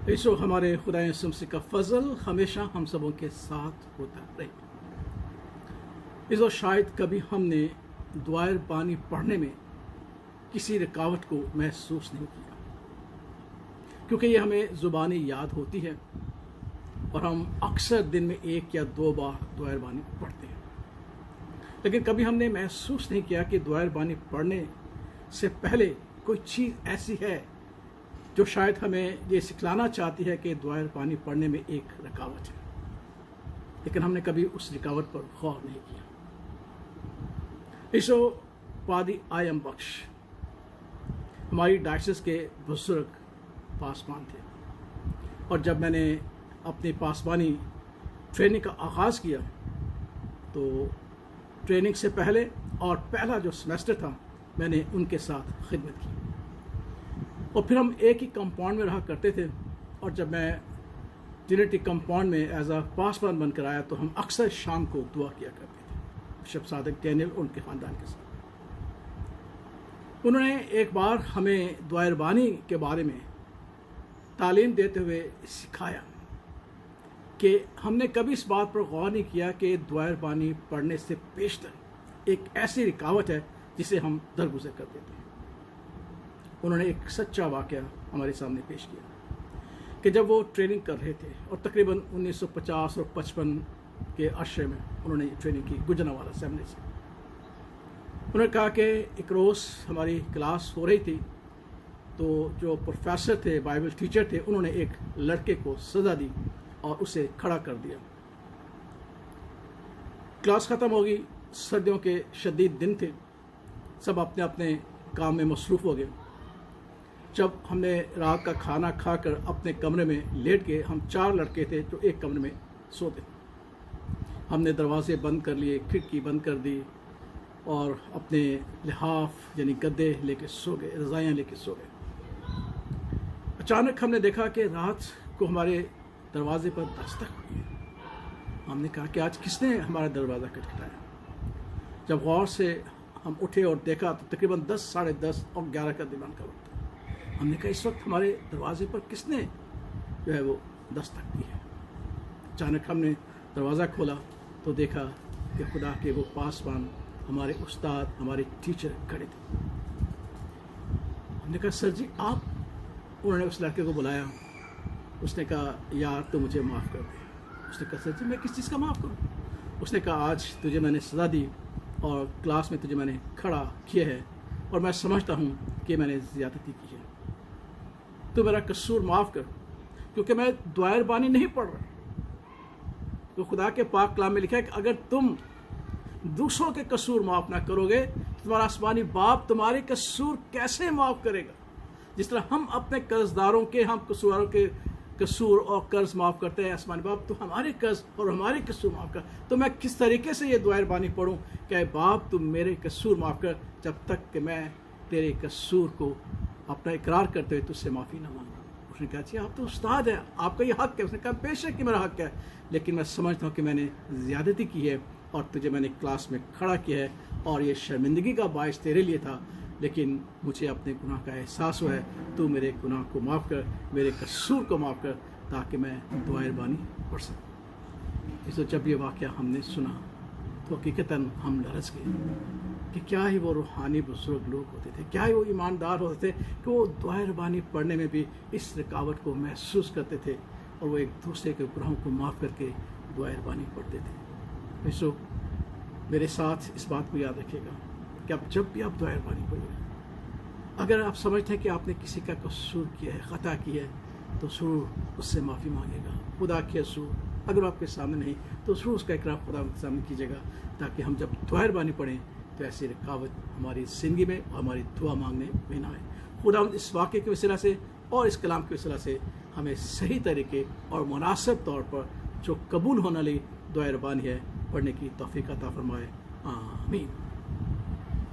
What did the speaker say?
ایسو ہمارے خدا یسوع مسیح کا فضل ہمیشہ ہم سبوں کے ساتھ ہوتا رہے۔ ایسو شاید کبھی ہم نے دعائے بانی پڑھنے میں کسی رکاوٹ کو محسوس نہیں کیا، کیونکہ یہ ہمیں زبانی یاد ہوتی ہے اور ہم اکثر دن میں 1 یا 2 بار دعائے بانی پڑھتے ہیں۔ لیکن کبھی ہم نے محسوس نہیں کیا کہ دعائے بانی پڑھنے سے پہلے کوئی چیز ایسی ہے جو شاید ہمیں یہ سکھلانا چاہتی ہے کہ دعائے بانی پڑھنے میں ایک رکاوٹ ہے، لیکن ہم نے کبھی اس رکاوٹ پر غور نہیں کیا۔ ایسو پادی آئم بخش ہماری ڈائسس کے بزرگ پاسبان تھے، اور جب میں نے اپنی پاسبانی ٹریننگ کا آغاز کیا تو ٹریننگ سے پہلے اور پہلا جو سیمیسٹر تھا میں نے ان کے ساتھ خدمت کی، اور پھر ہم ایک ہی کمپاؤنڈ میں رہا کرتے تھے، اور جب میں ٹرینٹی کمپاؤنڈ میں ایز اے پاسبان بن کر آیا تو ہم اکثر شام کو دعا کیا کرتے تھے بشپ صادق ڈینیل اور ان کے خاندان کے ساتھ۔ انہوں نے ایک بار ہمیں دعائے بانی کے بارے میں تعلیم دیتے ہوئے سکھایا کہ ہم نے کبھی اس بات پر غور نہیں کیا کہ دعائے بانی پڑھنے سے پیشتر ایک ایسی رکاوٹ ہے جسے ہم درگزر کر دیتے ہیں۔ انہوں نے ایک سچا واقعہ ہمارے سامنے پیش کیا کہ جب وہ ٹریننگ کر رہے تھے، اور تقریباً 1950 اور 55 کے عرصے میں انہوں نے یہ ٹریننگ کی گجرانوالہ اسمبلی سے۔ انہوں نے کہا کہ ایک روز ہماری کلاس ہو رہی تھی تو جو پروفیسر تھے، بائبل ٹیچر تھے، انہوں نے ایک لڑکے کو سزا دی اور اسے کھڑا کر دیا۔ کلاس ختم ہو گئی، سردیوں کے شدید دن تھے، سب اپنے اپنے کام میں مصروف ہو گئے۔ جب ہم نے رات کا کھانا کھا کر اپنے کمرے میں لیٹ گئے، ہم 4 لڑکے تھے جو ایک کمرے میں سوتے تھے۔ ہم نے دروازے بند کر لیے، کھڑکی بند کر دی، اور اپنے لحاف یعنی گدے لے کے سو گئے، رضائیاں لے کے سو گئے۔ اچانک ہم نے دیکھا کہ رات کو ہمارے دروازے پر دستک ہوئی ہے۔ ہم نے کہا کہ آج کس نے ہمارا دروازہ کھٹکھٹایا؟ جب غور سے ہم اٹھے اور دیکھا تو تقریباً 10، ساڑھے 10 اور 11 کا درمیان کا وقت تھا۔ ہم نے کہا اس وقت ہمارے دروازے پر کس نے جو ہے وہ دستک دی ہے؟ اچانک ہم نے دروازہ کھولا تو دیکھا کہ خدا کے وہ پاسبان، ہمارے استاد، ہمارے ٹیچر کھڑے تھے۔ ہم نے کہا سر جی آپ؟ انہوں نے اس لڑکے کو بلایا، اس نے کہا یار تو مجھے معاف کر دے۔ اس نے کہا سر جی میں کس چیز کا معاف کروں؟ اس نے کہا آج تجھے میں نے سزا دی اور کلاس میں تجھے میں نے کھڑا کیا ہے، اور میں سمجھتا ہوں کہ میں نے زیادتی کی ہے، تو میرا قصور معاف کر، کیونکہ میں دعائے بانی نہیں پڑھ رہا۔ تو خدا کے پاک کلام میں لکھا ہے کہ اگر تم دوسروں کے قصور معاف نہ کرو گے تو تمہارا آسمانی باپ تمہارے قصور کیسے معاف کرے گا؟ جس طرح ہم اپنے قرض داروں کے، ہم قصورواروں کے قصور اور قرض معاف کرتے ہیں، آسمانی باپ تو ہمارے قرض اور ہمارے قصور معاف کر۔ تو میں کس طریقے سے یہ دعائے بانی پڑھوں کہ اے باپ تم میرے قصور معاف کر، جب تک کہ میں تیرے قصور کو اپنا اقرار کرتے ہوئے تجھ سے معافی نہ مانگوں؟ اس نے کہا جی آپ تو استاد ہیں، آپ کا یہ حق ہے۔ اس نے کہا بے شک کہ میرا حق ہے، لیکن میں سمجھتا ہوں کہ میں نے زیادتی کی ہے اور تجھے میں نے کلاس میں کھڑا کیا ہے، اور یہ شرمندگی کا باعث تیرے لیے تھا، لیکن مجھے اپنے گناہ کا احساس ہوا ہے۔ تو میرے گناہ کو معاف کر، میرے قصور کو معاف کر، تاکہ میں دعائے بانی پڑھ سکوں۔ اس جب یہ واقعہ ہم نے سنا تو حقیقتاً ہم لرز گئے کہ کیا ہی وہ روحانی بزرگ لوگ ہوتے تھے، کیا ہی وہ ایماندار ہوتے تھے کہ وہ دعائے بانی پڑھنے میں بھی اس رکاوٹ کو محسوس کرتے تھے، اور وہ ایک دوسرے کے گناہوں کو معاف کر کے دعائے بانی پڑھتے تھے۔ ایسو میرے ساتھ اس بات کو یاد رکھیے گا کہ اب جب بھی آپ دعائے بانی پڑھیں گے، اگر آپ سمجھتے ہیں کہ آپ نے کسی کا قصور کیا ہے، خطا کی ہے، تو ضرور اس سے معافی مانگے گا۔ خدا کے حضور اگر آپ کے سامنے نہیں تو ضرور اس کا اقرار خدا کے سامنے کیجیے گا، تاکہ ہم جب دعائے بانی پڑھیں تو ایسی رکاوٹ ہماری زندگی میں اور ہماری دعا مانگنے میں نہ آئے۔ خدا اس واقعے کے وسیلہ سے اور اس کلام کے وسیلہ سے ہمیں صحیح طریقے اور مناسب طور پر جو قبول ہونے والی دعائے بانی ہے پڑھنے کی توفیق عطا فرمائے۔ آمین۔